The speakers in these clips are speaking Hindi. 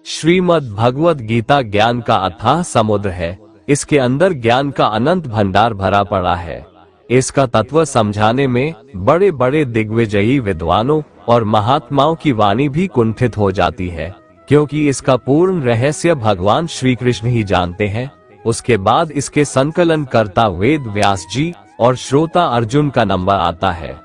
श्रीमद् भगवद गीता ज्ञान का अथाह समुद्र है। इसके अंदर ज्ञान का अनंत भंडार भरा पड़ा है। इसका तत्व समझाने में बड़े बड़े दिग्विजयी विद्वानों और महात्माओं की वाणी भी कुंठित हो जाती है, क्योंकि इसका पूर्ण रहस्य भगवान श्री कृष्ण ही जानते हैं। उसके बाद इसके संकलन करता वेद व्यास जी और श्रोता अर्जुन का नंबर आता है।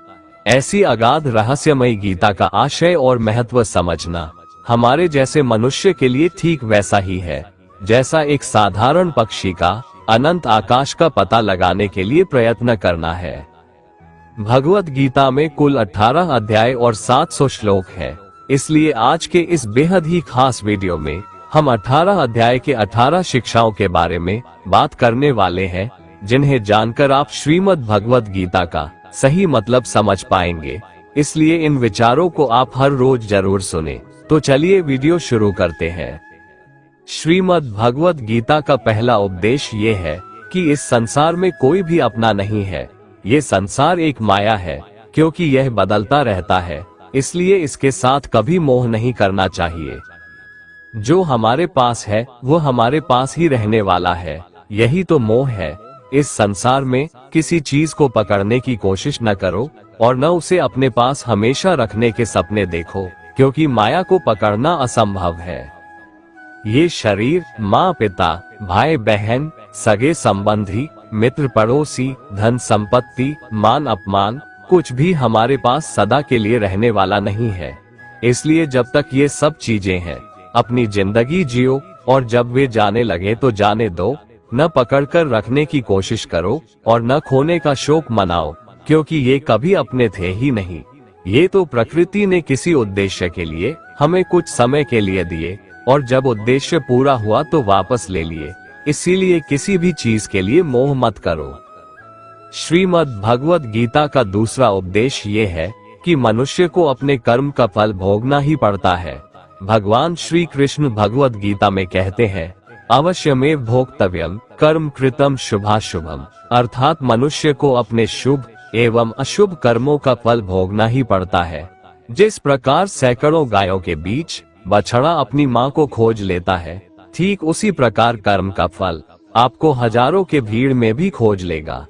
ऐसी अगाध रहस्यमयी गीता का आशय और महत्व समझना हमारे जैसे मनुष्य के लिए ठीक वैसा ही है जैसा एक साधारण पक्षी का अनंत आकाश का पता लगाने के लिए प्रयत्न करना है। भगवत गीता में कुल 18 अध्याय और 700 श्लोक है। इसलिए आज के इस बेहद ही खास वीडियो में हम 18 अध्याय के 18 शिक्षाओं के बारे में बात करने वाले हैं, जिन्हें जानकर आप श्रीमद् भगवत गीता का सही मतलब समझ पाएंगे। इसलिए इन विचारों को आप हर रोज जरूर सुने। तो चलिए वीडियो शुरू करते हैं। श्रीमद् भगवत गीता का पहला उपदेश ये है कि इस संसार में कोई भी अपना नहीं है। ये संसार एक माया है, क्योंकि यह बदलता रहता है, इसलिए इसके साथ कभी मोह नहीं करना चाहिए। जो हमारे पास है वो हमारे पास ही रहने वाला है, यही तो मोह है। इस संसार में किसी चीज को पकड़ने की कोशिश न करो और न उसे अपने पास हमेशा रखने के सपने देखो, क्योंकि माया को पकड़ना असंभव है। ये शरीर, माँ पिता, भाई बहन, सगे संबंधी, मित्र पड़ोसी, धन संपत्ति, मान अपमान, कुछ भी हमारे पास सदा के लिए रहने वाला नहीं है। इसलिए जब तक ये सब चीजें हैं, अपनी जिंदगी जियो, और जब वे जाने लगे तो जाने दो। न पकड़कर रखने की कोशिश करो और न खोने का शोक मनाओ, क्योंकि ये कभी अपने थे ही नहीं। ये तो प्रकृति ने किसी उद्देश्य के लिए हमें कुछ समय के लिए दिए, और जब उद्देश्य पूरा हुआ तो वापस ले लिए। इसीलिए किसी भी चीज के लिए मोह मत करो। श्रीमद् भगवत गीता का दूसरा उपदेश ये है कि मनुष्य को अपने कर्म का फल भोगना ही पड़ता है। भगवान श्री कृष्ण भगवत गीता में कहते हैं, अवश्यमेव भोक्तव्यम कर्म कृतम शुभाशुभम, अर्थात मनुष्य को अपने शुभ एवं अशुभ कर्मों का फल भोगना ही पड़ता है। जिस प्रकार सैकड़ों गायों के बीच बछड़ा अपनी माँ को खोज लेता है, ठीक उसी प्रकार कर्म का फल आपको हजारों के भीड़ में भी खोज लेगा।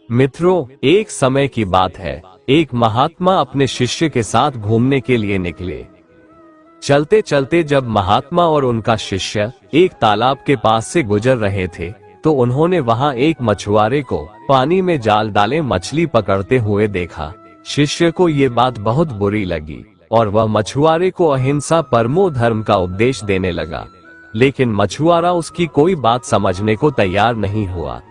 मित्रों, एक समय की बात है, एक महात्मा अपने शिष्य के साथ घूमने के लिए निकले। चलते चलते जब महात्मा और उनका शिष्य एक तालाब के पास से गुजर रहे थे, तो उन्होंने वहां एक मछुआरे को पानी में जाल डाले मछली पकड़ते हुए देखा। शिष्य को ये बात बहुत बुरी लगी और वह मछुआरे को अहिंसा परमो धर्म का उपदेश देने लगा। लेकिन मछुआरा उसकी कोई बात समझने को तैयार नहीं हुआ।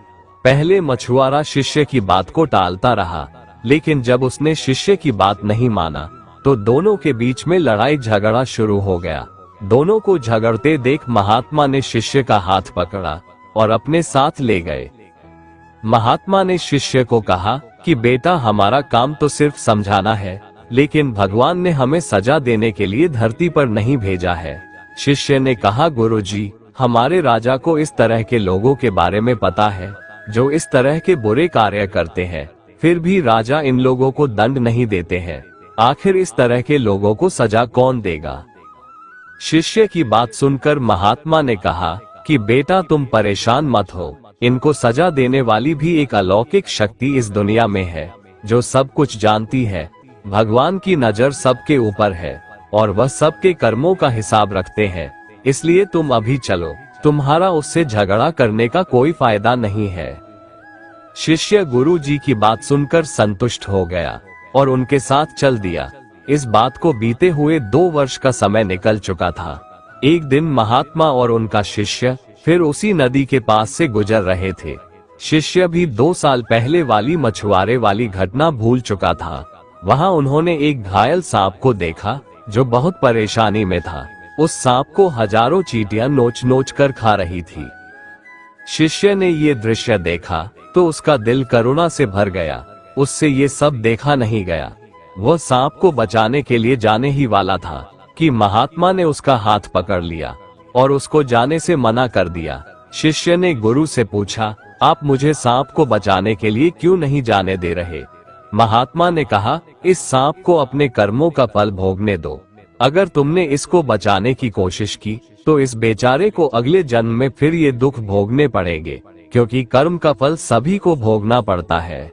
पहले मछुआरा शिष्य की बात को टालता रहा, लेकिन जब उसने शिष्य की बात नहीं माना तो दोनों के बीच में लड़ाई झगड़ा शुरू हो गया। दोनों को झगड़ते देख महात्मा ने शिष्य का हाथ पकड़ा और अपने साथ ले गए। महात्मा ने शिष्य को कहा कि बेटा, हमारा काम तो सिर्फ समझाना है, लेकिन भगवान ने हमें सजा देने के लिए धरती पर नहीं भेजा है। शिष्य ने कहा, गुरुजी, हमारे राजा को इस तरह के लोगों के बारे में पता है जो इस तरह के बुरे कार्य करते हैं, फिर भी राजा इन लोगों को दंड नहीं देते हैं। आखिर इस तरह के लोगों को सजा कौन देगा? शिष्य की बात सुनकर महात्मा ने कहा कि बेटा, तुम परेशान मत हो, इनको सजा देने वाली भी एक अलौकिक शक्ति इस दुनिया में है जो सब कुछ जानती है। भगवान की नजर सबके ऊपर है और वह सबके कर्मों का हिसाब रखते हैं। इसलिए तुम अभी चलो, तुम्हारा उससे झगड़ा करने का कोई फायदा नहीं है। शिष्य गुरु जी की बात सुनकर संतुष्ट हो गया और उनके साथ चल दिया। इस बात को बीते हुए 2 वर्ष का समय निकल चुका था। एक दिन महात्मा और उनका शिष्य फिर उसी नदी के पास से गुजर रहे थे। शिष्य भी 2 साल पहले वाली मछुआरे वाली घटना भूल चुका था। वहां उन्होंने एक घायल सांप को देखा जो बहुत परेशानी में था। उस सांप को हजारों चींटियां नोच नोच कर खा रही थी। शिष्य ने ये दृश्य देखा तो उसका दिल करुणा से भर गया। उससे ये सब देखा नहीं गया। वह सांप को बचाने के लिए जाने ही वाला था कि महात्मा ने उसका हाथ पकड़ लिया और उसको जाने से मना कर दिया। शिष्य ने गुरु से पूछा, आप मुझे सांप को बचाने के लिए क्यों नहीं जाने दे रहे? महात्मा ने कहा, इस सांप को अपने कर्मों का फल भोगने दो। अगर तुमने इसको बचाने की कोशिश की तो इस बेचारे को अगले जन्म में फिर ये दुख भोगने पड़ेंगे, क्योंकि कर्म का फल सभी को भोगना पड़ता है।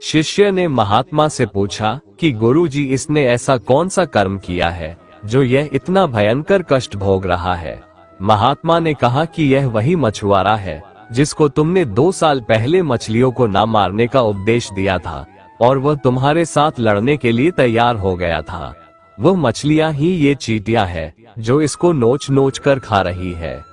शिष्य ने महात्मा से पूछा कि गुरुजी, इसने ऐसा कौन सा कर्म किया है जो यह इतना भयंकर कष्ट भोग रहा है? महात्मा ने कहा कि यह वही मछुआरा है जिसको तुमने 2 साल पहले मछलियों को न मारने का उपदेश दिया था और वह तुम्हारे साथ लड़ने के लिए तैयार हो गया था। वह मछलियां ही ये चींटियां हैं जो इसको नोच नोच कर खा रही है।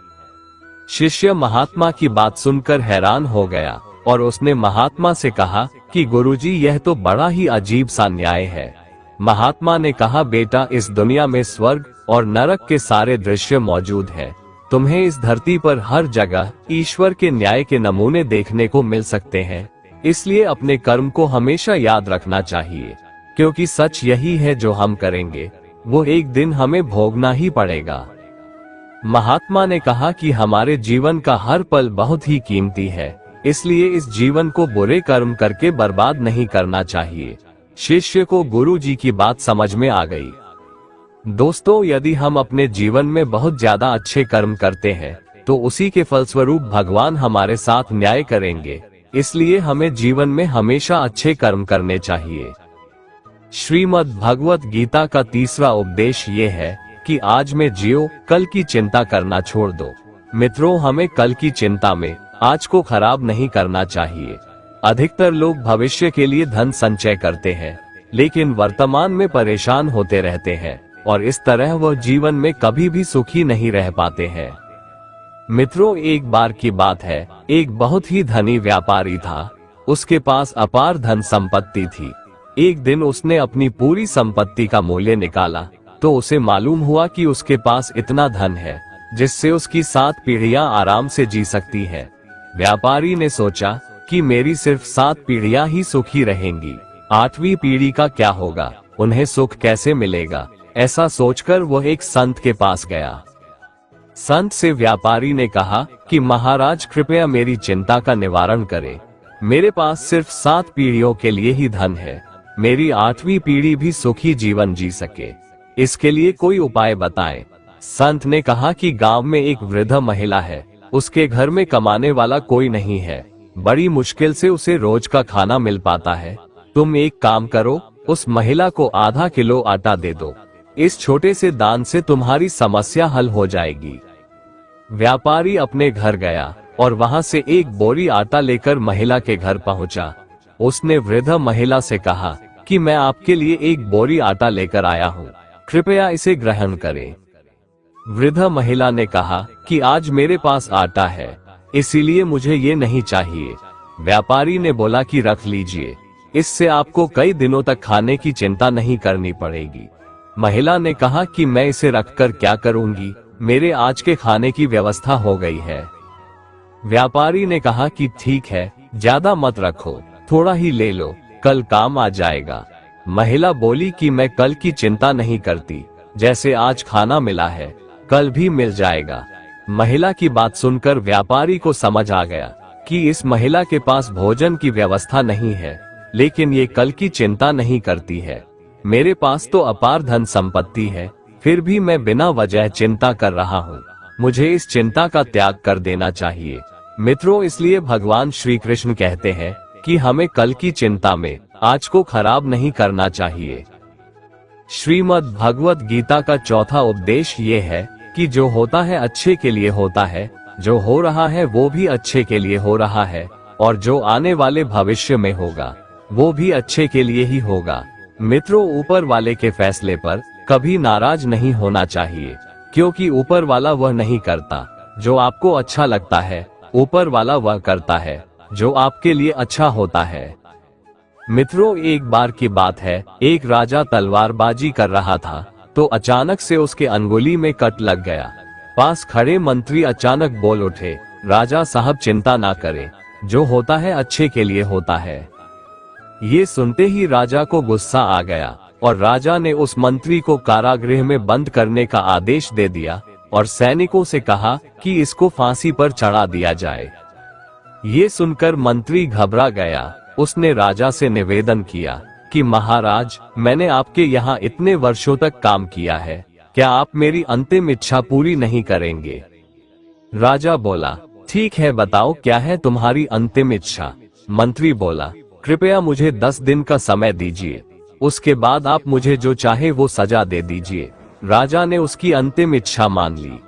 शिष्य महात्मा की बात सुनकर हैरान हो गया और उसने महात्मा से कहा कि गुरुजी, यह तो बड़ा ही अजीब सा न्याय है। महात्मा ने कहा, बेटा, इस दुनिया में स्वर्ग और नरक के सारे दृश्य मौजूद हैं। तुम्हें इस धरती पर हर जगह ईश्वर के न्याय के नमूने देखने को मिल सकते हैं, इसलिए अपने कर्म को हमेशा याद रखना चाहिए, क्योंकि सच यही है, जो हम करेंगे वो एक दिन हमें भोगना ही पड़ेगा। महात्मा ने कहा कि हमारे जीवन का हर पल बहुत ही कीमती है, इसलिए इस जीवन को बुरे कर्म करके बर्बाद नहीं करना चाहिए। शिष्य को गुरु जी की बात समझ में आ गई। दोस्तों, यदि हम अपने जीवन में बहुत ज्यादा अच्छे कर्म करते हैं तो उसी के फलस्वरूप भगवान हमारे साथ न्याय करेंगे, इसलिए हमें जीवन में हमेशा अच्छे कर्म करने चाहिए। श्रीमद् भगवत गीता का तीसरा उपदेश ये है कि आज में जियो, कल की चिंता करना छोड़ दो। मित्रों, हमें कल की चिंता में आज को खराब नहीं करना चाहिए। अधिकतर लोग भविष्य के लिए धन संचय करते हैं, लेकिन वर्तमान में परेशान होते रहते हैं और इस तरह वह जीवन में कभी भी सुखी नहीं रह पाते हैं। मित्रों, एक बार की बात है, एक बहुत ही धनी व्यापारी था। उसके पास अपार धन संपत्ति थी। एक दिन उसने अपनी पूरी संपत्ति का मूल्य निकाला तो उसे मालूम हुआ कि उसके पास इतना धन है जिससे उसकी 7 पीढ़ियां आराम से जी सकती हैं। व्यापारी ने सोचा कि मेरी सिर्फ 7 पीढ़ियां ही सुखी रहेंगी, 8वीं पीढ़ी का क्या होगा, उन्हें सुख कैसे मिलेगा? ऐसा सोचकर वह एक संत के पास गया। संत से व्यापारी ने कहा कि महाराज, कृपया मेरी चिंता का निवारण करें। मेरे पास सिर्फ 7 पीढ़ियों के लिए ही धन है, मेरी 8वीं पीढ़ी भी सुखी जीवन जी सके, इसके लिए कोई उपाय बताएं। संत ने कहा कि गांव में एक वृद्ध महिला है, उसके घर में कमाने वाला कोई नहीं है, बड़ी मुश्किल से उसे रोज का खाना मिल पाता है। तुम एक काम करो, उस महिला को आधा किलो आटा दे दो, इस छोटे से दान से तुम्हारी समस्या हल हो जाएगी। व्यापारी अपने घर गया और वहां से एक बोरी आटा लेकर महिला के घर पहुंचा। उसने वृद्ध महिला से कहा कि मैं आपके लिए एक बोरी आटा लेकर आया हूँ, कृपया इसे ग्रहण करें। वृद्ध महिला ने कहा कि आज मेरे पास आटा है, इसीलिए मुझे ये नहीं चाहिए। व्यापारी ने बोला कि रख लीजिए, इससे आपको कई दिनों तक खाने की चिंता नहीं करनी पड़ेगी। महिला ने कहा कि मैं इसे रखकर क्या करूंगी, मेरे आज के खाने की व्यवस्था हो गई है। व्यापारी ने कहा कि ठीक है, ज्यादा मत रखो, थोड़ा ही ले लो, कल काम आ जाएगा। महिला बोली कि मैं कल की चिंता नहीं करती, जैसे आज खाना मिला है कल भी मिल जाएगा। महिला की बात सुनकर व्यापारी को समझ आ गया कि इस महिला के पास भोजन की व्यवस्था नहीं है, लेकिन ये कल की चिंता नहीं करती है। मेरे पास तो अपार धन संपत्ति है, फिर भी मैं बिना वजह चिंता कर रहा हूँ, मुझे इस चिंता का त्याग कर देना चाहिए। मित्रों, इसलिए भगवान श्री कृष्ण कहते हैं कि हमें कल की चिंता में आज को खराब नहीं करना चाहिए। श्रीमद् भगवत गीता का चौथा उपदेश ये है कि जो होता है अच्छे के लिए होता है, जो हो रहा है वो भी अच्छे के लिए हो रहा है, और जो आने वाले भविष्य में होगा वो भी अच्छे के लिए ही होगा। मित्रों, ऊपर वाले के फैसले पर कभी नाराज नहीं होना चाहिए, क्योंकि ऊपर वाला वह नहीं करता जो आपको अच्छा लगता है, ऊपर वाला वह करता है जो आपके लिए अच्छा होता है। मित्रों, एक बार की बात है, एक राजा तलवारबाजी कर रहा था तो अचानक से उसके अंगुली में कट लग गया। पास खड़े मंत्री अचानक बोल उठे, राजा साहब चिंता ना करें, जो होता है अच्छे के लिए होता है। ये सुनते ही राजा को गुस्सा आ गया और राजा ने उस मंत्री को कारागृह में बंद करने का आदेश दे दिया और सैनिकों से कहा कि इसको फांसी पर चढ़ा दिया जाए। ये सुनकर मंत्री घबरा गया। उसने राजा से निवेदन किया कि महाराज, मैंने आपके यहाँ इतने वर्षों तक काम किया है, क्या आप मेरी अंतिम इच्छा पूरी नहीं करेंगे? राजा बोला, ठीक है, बताओ क्या है तुम्हारी अंतिम इच्छा? मंत्री बोला, कृपया मुझे 10 दिन का समय दीजिए, उसके बाद आप मुझे जो चाहे वो सजा दे दीजिए। राजा ने उसकी अंतिम इच्छा मान ली।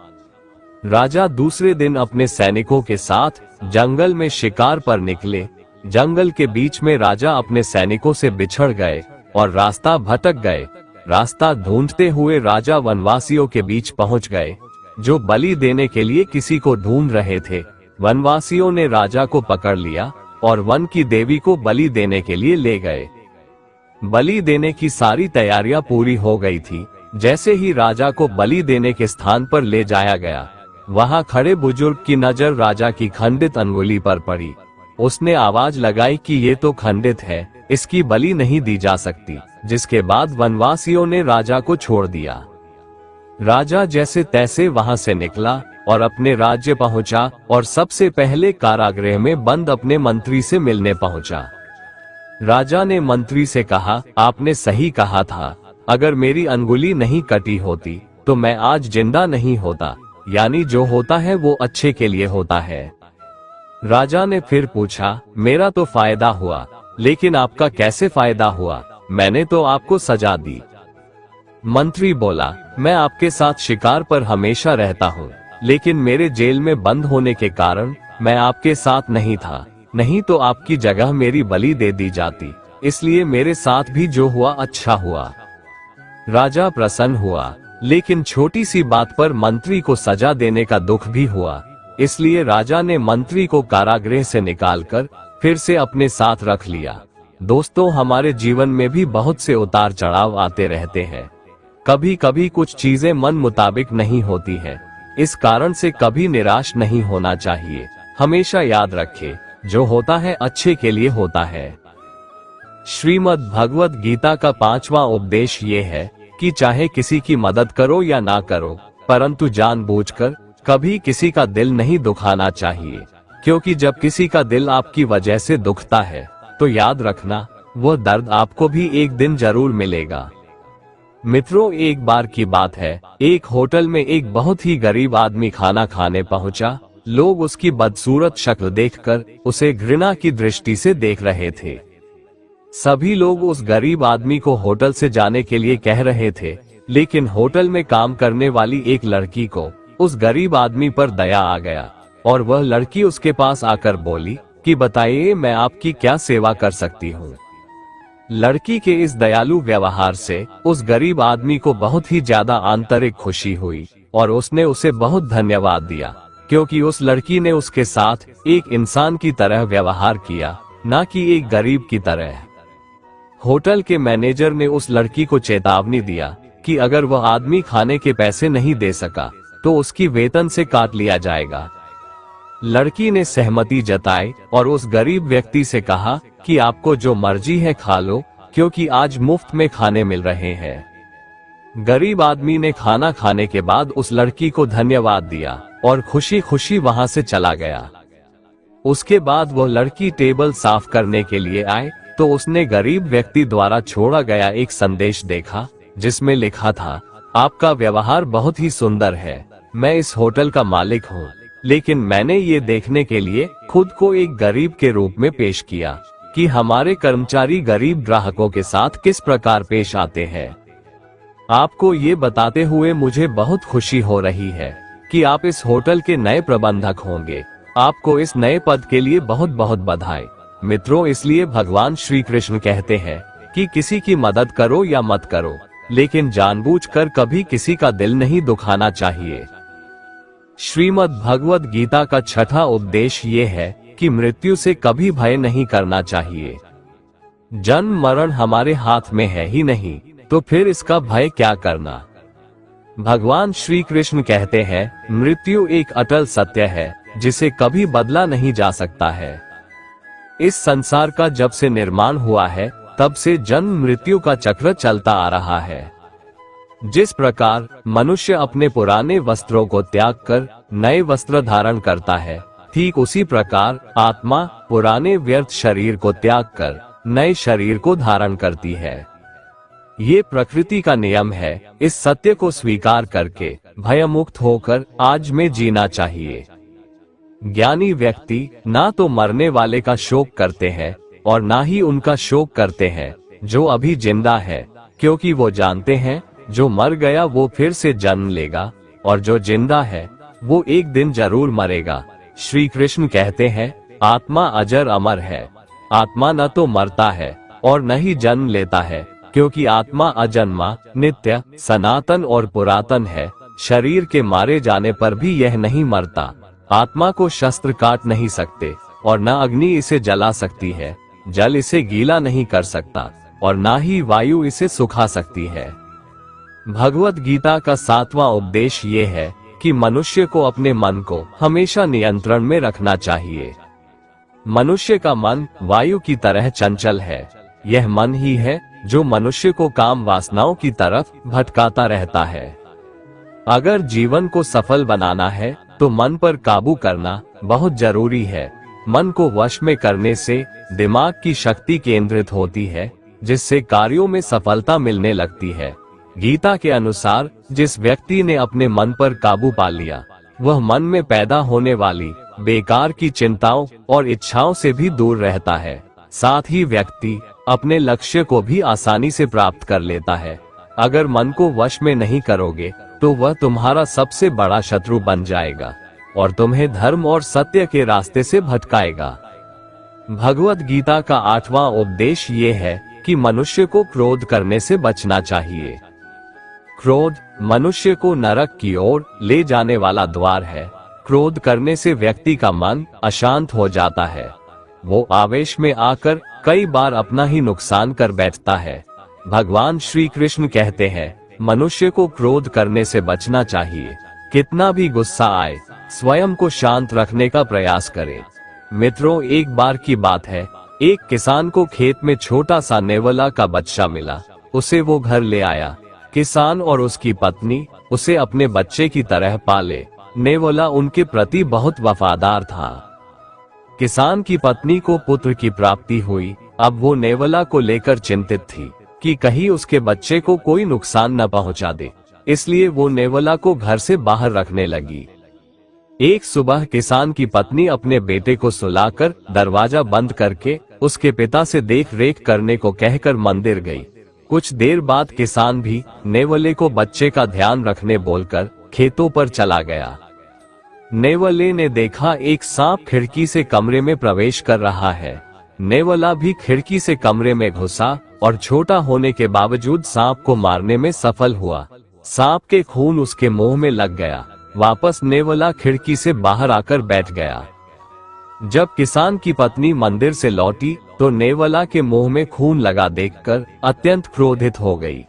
राजा दूसरे दिन अपने सैनिकों के साथ जंगल में शिकार पर निकले। जंगल के बीच में राजा अपने सैनिकों से बिछड़ गए और रास्ता भटक गए। रास्ता ढूंढते हुए राजा वनवासियों के बीच पहुंच गए, जो बलि देने के लिए किसी को ढूंढ रहे थे। वनवासियों ने राजा को पकड़ लिया और वन की देवी को बलि देने के लिए ले गए। बलि देने की सारी तैयारियां पूरी हो गई थी। जैसे ही राजा को बलि देने के स्थान पर ले जाया गया, वहां खड़े बुजुर्ग की नजर राजा की खंडित अंगुली पर पड़ी। उसने आवाज लगाई कि ये तो खंडित है, इसकी बलि नहीं दी जा सकती। जिसके बाद वनवासियों ने राजा को छोड़ दिया। राजा जैसे तैसे वहां से निकला और अपने राज्य पहुंचा और सबसे पहले कारागृह में बंद अपने मंत्री से मिलने पहुंचा। राजा ने मंत्री से कहा, आपने सही कहा था, अगर मेरी अंगुली नहीं कटी होती तो मैं आज जिंदा नहीं होता, यानी जो होता है वो अच्छे के लिए होता है। राजा ने फिर पूछा, मेरा तो फायदा हुआ, लेकिन आपका कैसे फायदा हुआ? मैंने तो आपको सजा दी। मंत्री बोला, मैं आपके साथ शिकार पर हमेशा रहता हूँ, लेकिन मेरे जेल में बंद होने के कारण मैं आपके साथ नहीं था, नहीं तो आपकी जगह मेरी बलि दे दी जाती, इसलिए मेरे साथ भी जो हुआ अच्छा हुआ। राजा प्रसन्न हुआ, लेकिन छोटी सी बात पर मंत्री को सजा देने का दुख भी हुआ, इसलिए राजा ने मंत्री को कारागृह से निकालकर फिर से अपने साथ रख लिया। दोस्तों, हमारे जीवन में भी बहुत से उतार चढ़ाव आते रहते हैं। कभी कभी कुछ चीजें मन मुताबिक नहीं होती हैं, इस कारण से कभी निराश नहीं होना चाहिए। हमेशा याद रखें, जो होता है अच्छे के लिए होता है। श्रीमद् भगवत गीता का 5वां उपदेश ये है कि चाहे किसी की मदद करो या ना करो, परंतु जानबूझकर कभी किसी का दिल नहीं दुखाना चाहिए, क्योंकि जब किसी का दिल आपकी वजह से दुखता है तो याद रखना, वो दर्द आपको भी एक दिन जरूर मिलेगा। मित्रों, एक बार की बात है, एक होटल में एक बहुत ही गरीब आदमी खाना खाने पहुंचा। लोग उसकी बदसूरत शक्ल देखकर उसे घृणा की दृष्टि से देख रहे थे। सभी लोग उस गरीब आदमी को होटल से जाने के लिए कह रहे थे, लेकिन होटल में काम करने वाली एक लड़की को उस गरीब आदमी पर दया आ गया और वह लड़की उसके पास आकर बोली कि बताइए, मैं आपकी क्या सेवा कर सकती हूँ। लड़की के इस दयालु व्यवहार से उस गरीब आदमी को बहुत ही ज्यादा आंतरिक खुशी हुई और उसने उसे बहुत धन्यवाद दिया, क्योंकि उस लड़की ने उसके साथ एक इंसान की तरह व्यवहार किया, न कि एक गरीब की तरह। होटल के मैनेजर ने उस लड़की को चेतावनी दिया कि अगर वह आदमी खाने के पैसे नहीं दे सका तो उसकी वेतन से काट लिया जाएगा। लड़की ने सहमति जताई और उस गरीब व्यक्ति से कहा कि आपको जो मर्जी है खा लो, क्योंकि आज मुफ्त में खाने मिल रहे हैं। गरीब आदमी ने खाना खाने के बाद उस लड़की को धन्यवाद दिया और खुशी खुशी वहां से चला गया। उसके बाद वह लड़की टेबल साफ करने के लिए आए तो उसने गरीब व्यक्ति द्वारा छोड़ा गया एक संदेश देखा, जिसमें लिखा था, आपका व्यवहार बहुत ही सुंदर है, मैं इस होटल का मालिक हूँ, लेकिन मैंने ये देखने के लिए खुद को एक गरीब के रूप में पेश किया कि हमारे कर्मचारी गरीब ग्राहकों के साथ किस प्रकार पेश आते हैं। आपको ये बताते हुए मुझे बहुत खुशी हो रही है कि आप इस होटल के नए प्रबंधक होंगे। आपको इस नए पद के लिए बहुत बहुत बधाई। मित्रों, इसलिए भगवान श्री कृष्ण कहते हैं कि किसी की मदद करो या मत करो, लेकिन जानबूझकर कभी किसी का दिल नहीं दुखाना चाहिए। श्रीमद् भगवत गीता का 6वां उपदेश ये है कि मृत्यु से कभी भय नहीं करना चाहिए। जन्म मरण हमारे हाथ में है ही नहीं, तो फिर इसका भय क्या करना। भगवान श्री कृष्ण कहते हैं, मृत्यु एक अटल सत्य है जिसे कभी बदला नहीं जा सकता है। इस संसार का जब से निर्माण हुआ है तब से जन्म मृत्यु का चक्र चलता आ रहा है। जिस प्रकार मनुष्य अपने पुराने वस्त्रों को त्याग कर नए वस्त्र धारण करता है, ठीक उसी प्रकार आत्मा पुराने व्यर्थ शरीर को त्याग कर नए शरीर को धारण करती है। ये प्रकृति का नियम है। इस सत्य को स्वीकार करके भयमुक्त होकर आज में जीना चाहिए। ज्ञानी व्यक्ति ना तो मरने वाले का शोक करते हैं और ना ही उनका शोक करते हैं जो अभी जिंदा है, क्योंकि वो जानते हैं जो मर गया वो फिर से जन्म लेगा और जो जिंदा है वो एक दिन जरूर मरेगा। श्री कृष्ण कहते हैं, आत्मा अजर अमर है। आत्मा न तो मरता है और न ही जन्म लेता है, क्योंकि आत्मा अजन्मा, नित्य, सनातन और पुरातन है। शरीर के मारे जाने पर भी यह नहीं मरता। आत्मा को शस्त्र काट नहीं सकते और न अग्नि इसे जला सकती है, जल इसे गीला नहीं कर सकता और ना ही वायु इसे सुखा सकती है। भगवत गीता का 7वां उपदेश ये है कि मनुष्य को अपने मन को हमेशा नियंत्रण में रखना चाहिए। मनुष्य का मन वायु की तरह चंचल है। यह मन ही है जो मनुष्य को काम वासनाओं की तरफ भटकाता रहता है। अगर जीवन को सफल बनाना है तो मन पर काबू करना बहुत जरूरी है। मन को वश में करने से दिमाग की शक्ति केंद्रित होती है, जिससे कार्यों में सफलता मिलने लगती है। गीता के अनुसार जिस व्यक्ति ने अपने मन पर काबू पा लिया, वह मन में पैदा होने वाली बेकार की चिंताओं और इच्छाओं से भी दूर रहता है। साथ ही व्यक्ति अपने लक्ष्य को भी आसानी से प्राप्त कर लेता है। अगर मन को वश में नहीं करोगे तो वह तुम्हारा सबसे बड़ा शत्रु बन जाएगा और तुम्हें धर्म और सत्य के रास्ते से भटकाएगा। भगवत गीता का 8वां उपदेश ये है कि मनुष्य को क्रोध करने से बचना चाहिए। क्रोध मनुष्य को नरक की ओर ले जाने वाला द्वार है। क्रोध करने से व्यक्ति का मन अशांत हो जाता है। वो आवेश में आकर कई बार अपना ही नुकसान कर बैठता है। भगवान श्री कृष्ण कहते हैं, मनुष्य को क्रोध करने से बचना चाहिए। कितना भी गुस्सा आए, स्वयं को शांत रखने का प्रयास करें। मित्रों, एक बार की बात है, एक किसान को खेत में छोटा सा नेवला का बच्चा मिला। उसे वो घर ले आया। किसान और उसकी पत्नी उसे अपने बच्चे की तरह पाले। नेवला उनके प्रति बहुत वफादार था। किसान की पत्नी को पुत्र की प्राप्ति हुई। अब वो नेवला को लेकर चिंतित थी कि कहीं उसके बच्चे को कोई नुकसान न पहुंचा दे, इसलिए वो नेवला को घर से बाहर रखने लगी। एक सुबह किसान की पत्नी अपने बेटे को सुलाकर दरवाजा बंद करके उसके पिता से देख रेख करने को कहकर मंदिर गई। कुछ देर बाद किसान भी नेवले को बच्चे का ध्यान रखने बोलकर खेतों पर चला गया। नेवले ने देखा एक सांप खिड़की से कमरे में प्रवेश कर रहा है। नेवला भी खिड़की से कमरे में घुसा और छोटा होने के बावजूद सांप को मारने में सफल हुआ। सांप के खून उसके मुंह में लग गया। वापस नेवला खिड़की से बाहर आकर बैठ गया। जब किसान की पत्नी मंदिर से लौटी तो नेवला के मुंह में खून लगा देखकर अत्यंत क्रोधित हो गई।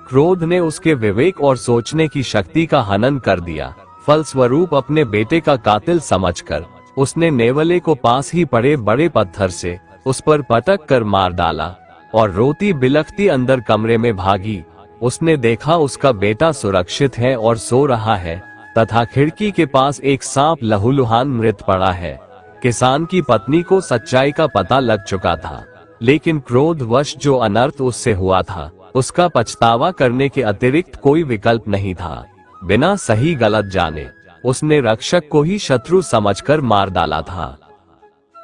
क्रोध ने उसके विवेक और सोचने की शक्ति का हनन कर दिया। फलस्वरूप अपने बेटे का कातिल समझकर उसने नेवले को पास ही पड़े बड़े पत्थर से उस पर पटक कर मार डाला और रोती बिलखती अंदर कमरे में भागी। उसने देखा उसका बेटा सुरक्षित है और सो रहा है तथा खिड़की के पास एक सांप लहूलुहान मृत पड़ा है। किसान की पत्नी को सच्चाई का पता लग चुका था, लेकिन क्रोधवश जो अनर्थ उससे हुआ था उसका पछतावा करने के अतिरिक्त कोई विकल्प नहीं था। बिना सही गलत जाने उसने रक्षक को ही शत्रु समझकर मार डाला था।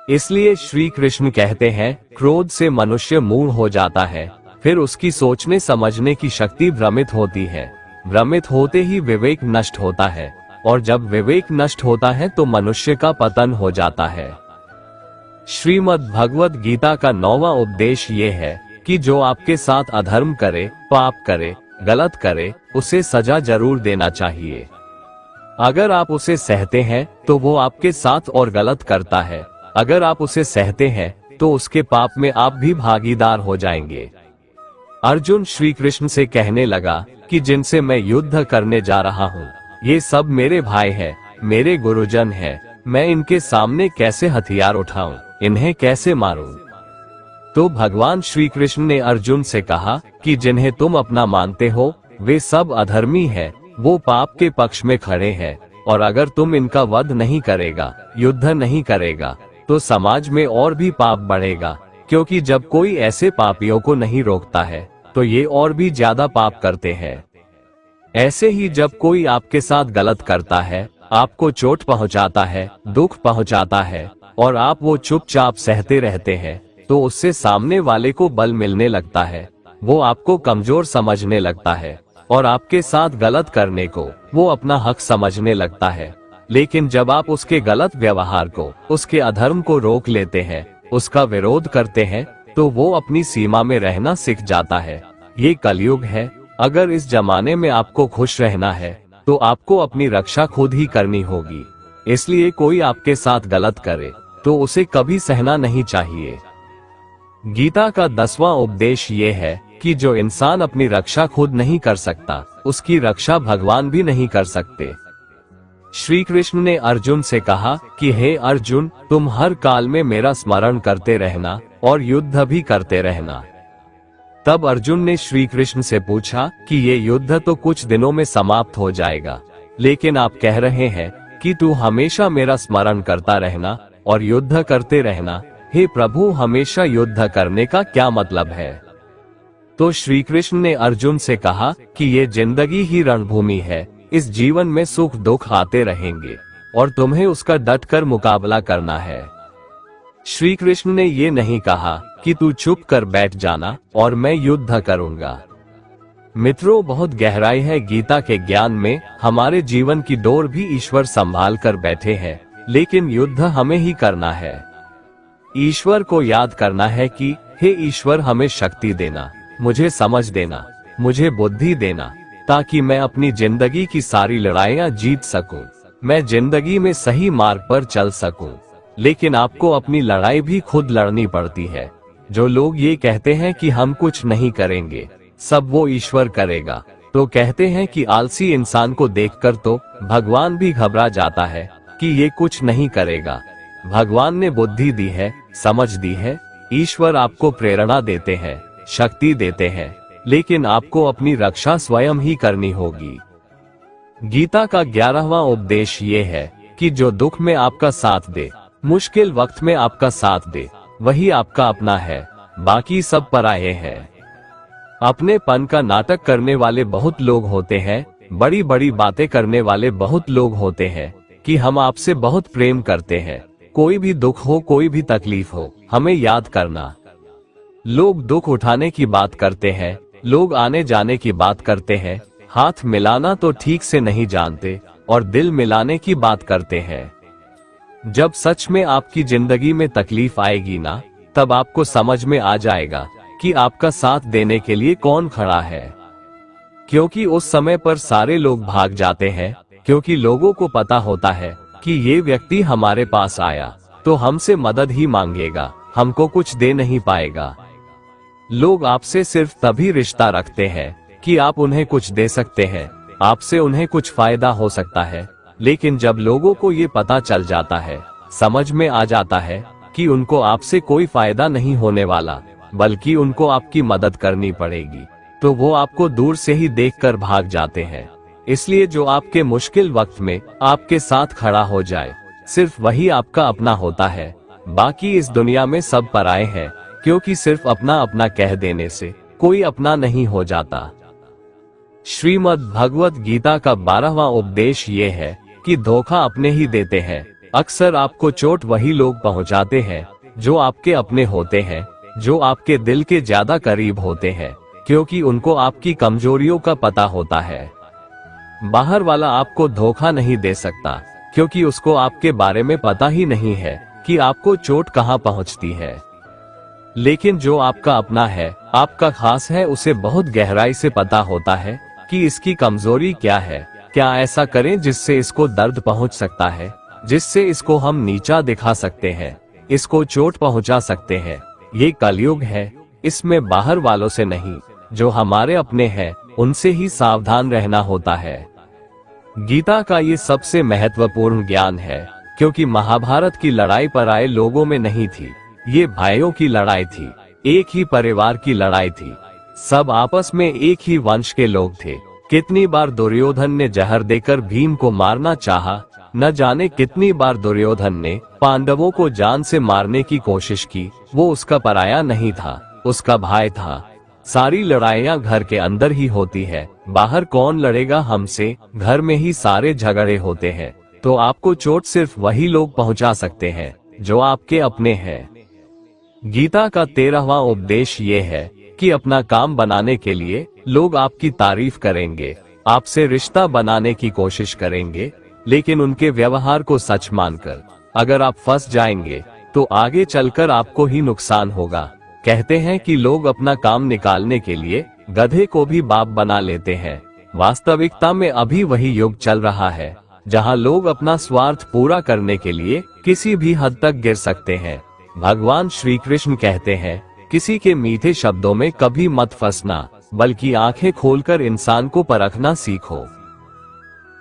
इसलिए श्री कृष्ण कहते हैं, क्रोध से मनुष्य मूढ़ हो जाता है, फिर उसकी सोचने समझने की शक्ति भ्रमित होती है। भ्रमित होते ही विवेक नष्ट होता है और जब विवेक नष्ट होता है तो मनुष्य का पतन हो जाता है। श्रीमद् भगवत गीता का 9वां उपदेश ये है कि जो आपके साथ अधर्म करे, पाप करे, गलत करे, उसे सजा जरूर देना चाहिए। अगर आप उसे सहते हैं तो वो आपके साथ और गलत करता है। अगर आप उसे सहते हैं तो उसके पाप में आप भी भागीदार हो जाएंगे। अर्जुन श्री कृष्ण से कहने लगा कि जिनसे मैं युद्ध करने जा रहा हूँ, ये सब मेरे भाई हैं, मेरे गुरुजन हैं। मैं इनके सामने कैसे हथियार उठाऊं, इन्हें कैसे मारूं? तो भगवान श्री कृष्ण ने अर्जुन से कहा कि जिन्हें तुम अपना मानते हो वे सब अधर्मी हैं, वो पाप के पक्ष में खड़े हैं और अगर तुम इनका वध नहीं करेगा, युद्ध नहीं करेगा, तो समाज में और भी पाप बढ़ेगा, क्योंकि जब कोई ऐसे पापियों को नहीं रोकता है तो ये और भी ज्यादा पाप करते हैं। ऐसे ही जब कोई आपके साथ गलत करता है, आपको चोट पहुंचाता है, दुख पहुंचाता है और आप वो चुपचाप सहते रहते हैं, तो उससे सामने वाले को बल मिलने लगता है। वो आपको कमजोर समझने लगता है और आपके साथ गलत करने को वो अपना हक समझने लगता है। लेकिन जब आप उसके गलत व्यवहार को, उसके अधर्म को रोक लेते हैं, उसका विरोध करते हैं, तो वो अपनी सीमा में रहना सीख जाता है। ये कलयुग है। अगर इस जमाने में आपको खुश रहना है तो आपको अपनी रक्षा खुद ही करनी होगी। इसलिए कोई आपके साथ गलत करे तो उसे कभी सहना नहीं चाहिए। गीता का 10वां उपदेश ये है कि जो इंसान अपनी रक्षा खुद नहीं कर सकता, उसकी रक्षा भगवान भी नहीं कर सकते। श्री कृष्ण ने अर्जुन से कहा कि हे अर्जुन, तुम हर काल में मेरा स्मरण करते रहना और युद्ध भी करते रहना। तब अर्जुन ने श्री कृष्ण से पूछा कि ये युद्ध तो कुछ दिनों में समाप्त हो जाएगा, लेकिन आप कह रहे हैं कि तू हमेशा मेरा स्मरण करता रहना और युद्ध करते रहना। हे प्रभु, हमेशा युद्ध करने का क्या मतलब है? तो श्री कृष्ण ने अर्जुन से कहा कि ये जिंदगी ही रणभूमि है। इस जीवन में सुख दुख आते रहेंगे और तुम्हें उसका डटकर मुकाबला करना है। श्री कृष्ण ने ये नहीं कहा कि तू चुप कर बैठ जाना और मैं युद्ध करूंगा। मित्रों, बहुत गहराई है गीता के ज्ञान में। हमारे जीवन की डोर भी ईश्वर संभाल कर बैठे हैं, लेकिन युद्ध हमें ही करना है। ईश्वर को याद करना है कि हे ईश्वर, हमें शक्ति देना, मुझे समझ देना, मुझे बुद्धि देना, ताकि मैं अपनी जिंदगी की सारी लड़ाइयां जीत सकूं, मैं जिंदगी में सही मार्ग पर चल सकूं। लेकिन आपको अपनी लड़ाई भी खुद लड़नी पड़ती है। जो लोग ये कहते हैं कि हम कुछ नहीं करेंगे, सब वो ईश्वर करेगा, तो कहते हैं कि आलसी इंसान को देखकर तो भगवान भी घबरा जाता है कि ये कुछ नहीं करेगा। भगवान ने बुद्धि दी है, समझ दी है, ईश्वर आपको प्रेरणा देते हैं, शक्ति देते हैं, लेकिन आपको अपनी रक्षा स्वयं ही करनी होगी। गीता का 11वां उपदेश ये है कि जो दुख में आपका साथ दे, मुश्किल वक्त में आपका साथ दे, वही आपका अपना है, बाकी सब पराये हैं। अपनेपन का नाटक करने वाले बहुत लोग होते हैं, बड़ी बड़ी बातें करने वाले बहुत लोग होते हैं कि हम आपसे बहुत प्रेम करते हैं। कोई भी दुख हो, कोई भी तकलीफ हो, हमें याद करना। लोग दुख उठाने की बात करते हैं, लोग आने जाने की बात करते हैं, हाथ मिलाना तो ठीक से नहीं जानते और दिल मिलाने की बात करते हैं। जब सच में आपकी जिंदगी में तकलीफ आएगी ना, तब आपको समझ में आ जाएगा कि आपका साथ देने के लिए कौन खड़ा है। क्योंकि उस समय पर सारे लोग भाग जाते हैं, क्योंकि लोगों को पता होता है कि ये व्यक्ति हमारे पास आया तो हमसे मदद ही मांगेगा, हमको कुछ दे नहीं पाएगा। लोग आपसे सिर्फ तभी रिश्ता रखते हैं कि आप उन्हें कुछ दे सकते हैं, आपसे उन्हें कुछ फायदा हो सकता है। लेकिन जब लोगों को ये पता चल जाता है, समझ में आ जाता है कि उनको आपसे कोई फायदा नहीं होने वाला, बल्कि उनको आपकी मदद करनी पड़ेगी, तो वो आपको दूर से ही देखकर भाग जाते हैं। इसलिए जो आपके मुश्किल वक्त में आपके साथ खड़ा हो जाए, सिर्फ वही आपका अपना होता है। बाकी इस दुनिया में सब पराये हैं, क्योंकि सिर्फ अपना अपना कह देने से कोई अपना नहीं हो जाता। श्रीमद् भगवत गीता का 12वां उपदेश ये है कि धोखा अपने ही देते हैं। अक्सर आपको चोट वही लोग पहुंचाते हैं जो आपके अपने होते हैं, जो आपके दिल के ज्यादा करीब होते हैं, क्योंकि उनको आपकी कमजोरियों का पता होता है। बाहर वाला आपको धोखा नहीं दे सकता, क्योंकि उसको आपके बारे में पता ही नहीं है कि आपको चोट कहां पहुंचती है। लेकिन जो आपका अपना है, आपका खास है, उसे बहुत गहराई से पता होता है कि इसकी कमजोरी क्या है, क्या ऐसा करें जिससे इसको दर्द पहुंच सकता है, जिससे इसको हम नीचा दिखा सकते हैं, इसको चोट पहुंचा सकते हैं। ये कलयुग है, इसमें बाहर वालों से नहीं, जो हमारे अपने हैं उनसे ही सावधान रहना होता है। गीता का ये सबसे महत्वपूर्ण ज्ञान है, क्योंकि महाभारत की लड़ाई पराये लोगों में नहीं थी, ये भाइयों की लड़ाई थी, एक ही परिवार की लड़ाई थी, सब आपस में एक ही वंश के लोग थे। कितनी बार दुर्योधन ने जहर देकर भीम को मारना चाहा, न जाने कितनी बार दुर्योधन ने पांडवों को जान से मारने की कोशिश की। वो उसका पराया नहीं था, उसका भाई था। सारी लड़ाइयाँ घर के अंदर ही होती है, बाहर कौन लड़ेगा हमसे, घर में ही सारे झगड़े होते हैं। तो आपको चोट सिर्फ वही लोग पहुंचा सकते हैं जो आपके अपने हैं। गीता का 13वां उपदेश ये है कि अपना काम बनाने के लिए लोग आपकी तारीफ करेंगे, आपसे रिश्ता बनाने की कोशिश करेंगे, लेकिन उनके व्यवहार को सच मानकर अगर आप फंस जाएंगे तो आगे चलकर आपको ही नुकसान होगा। कहते हैं कि लोग अपना काम निकालने के लिए गधे को भी बाप बना लेते हैं। वास्तविकता में अभी वही युग चल रहा है जहां लोग अपना स्वार्थ पूरा करने के लिए किसी भी हद तक गिर सकते हैं। भगवान श्री कृष्ण कहते हैं, किसी के मीठे शब्दों में कभी मत फंसना, बल्कि आंखें खोलकर इंसान को परखना सीखो।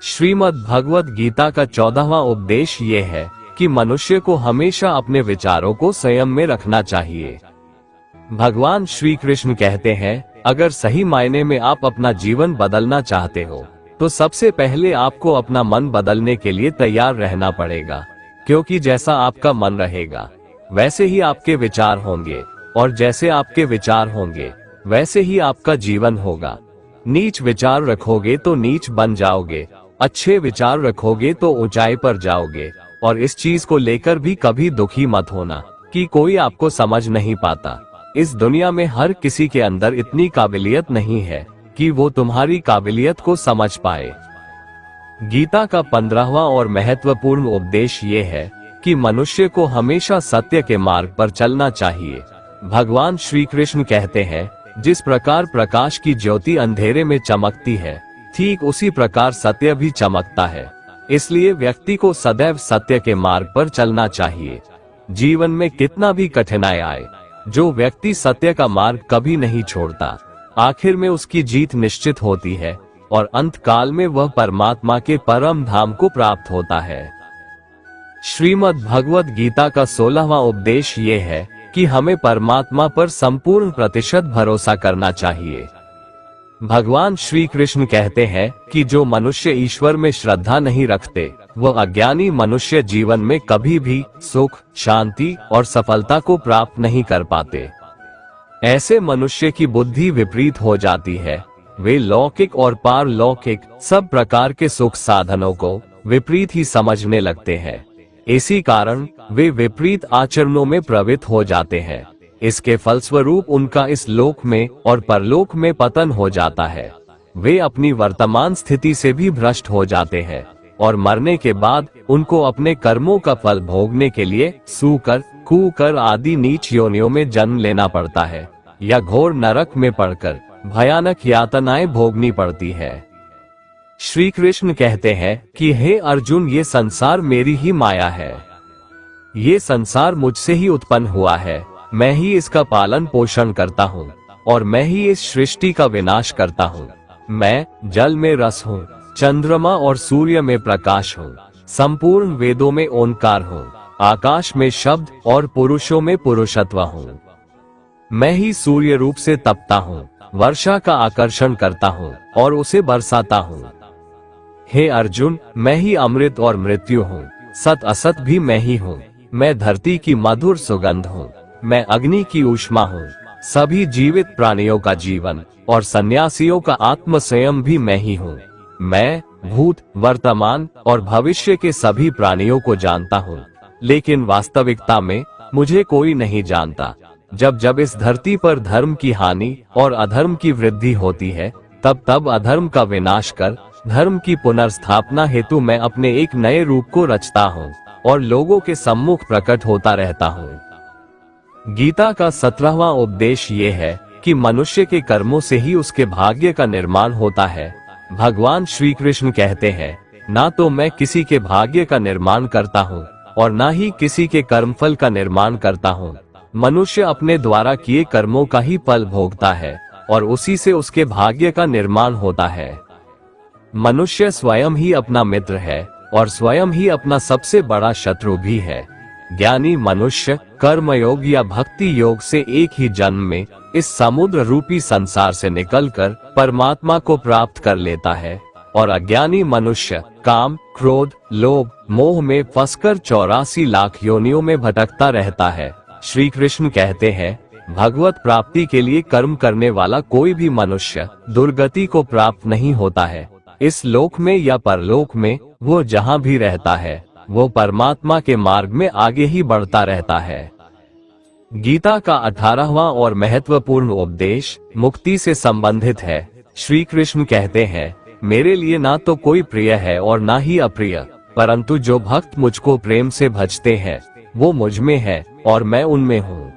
श्रीमद् भगवत गीता का 14वां उपदेश ये है कि मनुष्य को हमेशा अपने विचारों को संयम में रखना चाहिए। भगवान श्री कृष्ण कहते हैं, अगर सही मायने में आप अपना जीवन बदलना चाहते हो तो सबसे पहले आपको अपना मन बदलने के लिए तैयार रहना पड़ेगा, क्योंकि जैसा आपका मन रहेगा वैसे ही आपके विचार होंगे, और जैसे आपके विचार होंगे वैसे ही आपका जीवन होगा। नीच विचार रखोगे तो नीच बन जाओगे, अच्छे विचार रखोगे तो ऊंचाई पर जाओगे। और इस चीज को लेकर भी कभी दुखी मत होना कि कोई आपको समझ नहीं पाता। इस दुनिया में हर किसी के अंदर इतनी काबिलियत नहीं है कि वो तुम्हारी काबिलियत को समझ पाए। गीता का 15वां और महत्वपूर्ण उपदेश ये है कि मनुष्य को हमेशा सत्य के मार्ग पर चलना चाहिए। भगवान श्री कृष्ण कहते हैं, जिस प्रकार प्रकाश की ज्योति अंधेरे में चमकती है, ठीक उसी प्रकार सत्य भी चमकता है। इसलिए व्यक्ति को सदैव सत्य के मार्ग पर चलना चाहिए। जीवन में कितना भी कठिनाई आए, जो व्यक्ति सत्य का मार्ग कभी नहीं छोड़ता, आखिर में उसकी जीत निश्चित होती है और अंत काल में वह परमात्मा के परम धाम को प्राप्त होता है। श्रीमद् भगवत गीता का 16वां उपदेश ये है कि हमें परमात्मा पर संपूर्ण प्रतिशत भरोसा करना चाहिए। भगवान श्री कृष्ण कहते हैं कि जो मनुष्य ईश्वर में श्रद्धा नहीं रखते, वह अज्ञानी मनुष्य जीवन में कभी भी सुख, शांति और सफलता को प्राप्त नहीं कर पाते। ऐसे मनुष्य की बुद्धि विपरीत हो जाती है। वे लौकिक और पारलौकिक सब प्रकार के सुख साधनों को विपरीत ही समझने लगते हैं। इसी कारण वे विपरीत आचरणों में प्रवृत्त हो जाते हैं। इसके फलस्वरूप उनका इस लोक में और परलोक में पतन हो जाता है। वे अपनी वर्तमान स्थिति से भी भ्रष्ट हो जाते हैं और मरने के बाद उनको अपने कर्मों का फल भोगने के लिए सूकर, कुकर आदि नीच योनियों में जन्म लेना पड़ता है या घोर नरक में पड़कर भयानक यातनाएं भोगनी पड़ती है। श्री कृष्ण कहते हैं कि हे अर्जुन, ये संसार मेरी ही माया है। ये संसार मुझसे ही उत्पन्न हुआ है। मैं ही इसका पालन पोषण करता हूँ और मैं ही इस सृष्टि का विनाश करता हूँ। मैं जल में रस हूँ, चंद्रमा और सूर्य में प्रकाश हूँ, संपूर्ण वेदों में ओंकार हूँ, आकाश में शब्द और पुरुषों में पुरुषत्व हूँ। मैं ही सूर्य रूप से तपता हूँ, वर्षा का आकर्षण करता हूँ और उसे बरसाता हूँ। हे अर्जुन, मैं ही अमृत और मृत्यु हूँ, सत असत भी मैं ही हूँ। मैं धरती की मधुर सुगंध हूँ, मैं अग्नि की ऊष्मा हूँ, सभी जीवित प्राणियों का जीवन और सन्यासियों का आत्म संयम भी मैं ही हूँ। मैं भूत, वर्तमान और भविष्य के सभी प्राणियों को जानता हूँ, लेकिन वास्तविकता में मुझे कोई नहीं जानता। जब जब इस धरती पर धर्म की हानि और अधर्म की वृद्धि होती है, तब तब अधर्म का विनाश कर धर्म की पुनर्स्थापना हेतु मैं अपने एक नए रूप को रचता हूँ और लोगों के सम्मुख प्रकट होता रहता हूँ। गीता का 17वां उपदेश ये है कि मनुष्य के कर्मों से ही उसके भाग्य का निर्माण होता है। भगवान श्री कृष्ण कहते हैं, ना तो मैं किसी के भाग्य का निर्माण करता हूँ और ना ही किसी के कर्मफल का निर्माण करता हूँ। मनुष्य अपने द्वारा किए कर्मों का ही फल भोगता है और उसी से उसके भाग्य का निर्माण होता है। मनुष्य स्वयं ही अपना मित्र है और स्वयं ही अपना सबसे बड़ा शत्रु भी है। ज्ञानी मनुष्य कर्मयोग या भक्ति योग से एक ही जन्म में इस समुद्र रूपी संसार से निकलकर परमात्मा को प्राप्त कर लेता है। और अज्ञानी मनुष्य काम, क्रोध, लोभ, मोह में फंसकर 84 लाख योनियों में भटकता रहता है। श्री कृष्ण कहते हैं, भगवत प्राप्ति के लिए कर्म करने वाला कोई भी मनुष्य दुर्गति को प्राप्त नहीं होता है। इस लोक में या परलोक में वो जहाँ भी रहता है, वो परमात्मा के मार्ग में आगे ही बढ़ता रहता है। गीता का 18वां और महत्वपूर्ण उपदेश मुक्ति से संबंधित है। श्री कृष्ण कहते हैं, मेरे लिए ना तो कोई प्रिय है और ना ही अप्रिय, परंतु जो भक्त मुझको प्रेम से भजते हैं वो मुझ में है और मैं उनमें हूँ।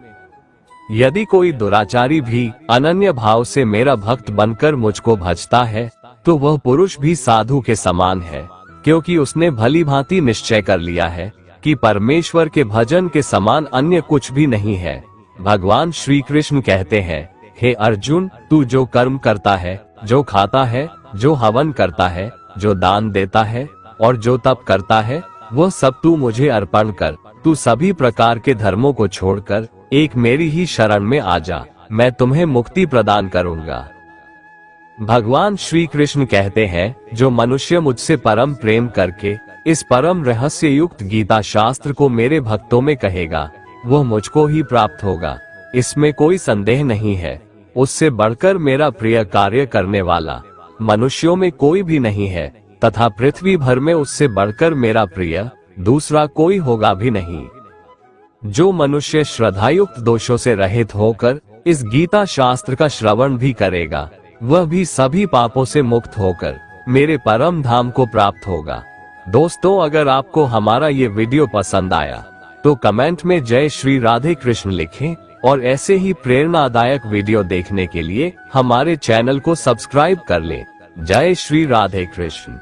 यदि कोई दुराचारी भी अनन्य भाव से मेरा भक्त बनकर मुझको भजता है तो वह पुरुष भी साधु के समान है, क्योंकि उसने भली भांति निश्चय कर लिया है कि परमेश्वर के भजन के समान अन्य कुछ भी नहीं है। भगवान श्री कृष्ण कहते हैं, हे अर्जुन, तू जो कर्म करता है, जो खाता है, जो हवन करता है, जो दान देता है और जो तप करता है, वह सब तू मुझे अर्पण कर। तू सभी प्रकार के धर्मों को छोड़कर एक मेरी ही शरण में आ जा, मैं तुम्हें मुक्ति प्रदान करूंगा। भगवान श्री कृष्ण कहते हैं, जो मनुष्य मुझसे परम प्रेम करके इस परम रहस्य युक्त गीता शास्त्र को मेरे भक्तों में कहेगा, वह मुझको ही प्राप्त होगा, इसमें कोई संदेह नहीं है। उससे बढ़कर मेरा प्रिय कार्य करने वाला मनुष्यों में कोई भी नहीं है, तथा पृथ्वी भर में उससे बढ़कर मेरा प्रिय दूसरा कोई होगा भी नहीं। जो मनुष्य श्रद्धायुक्त दोषों से रहित होकर इस गीता शास्त्र का श्रवण भी करेगा, वह भी सभी पापों से मुक्त होकर मेरे परम धाम को प्राप्त होगा। दोस्तों, अगर आपको हमारा ये वीडियो पसंद आया तो कमेंट में जय श्री राधे कृष्ण लिखें और ऐसे ही प्रेरणादायक वीडियो देखने के लिए हमारे चैनल को सब्सक्राइब कर लें। जय श्री राधे कृष्ण।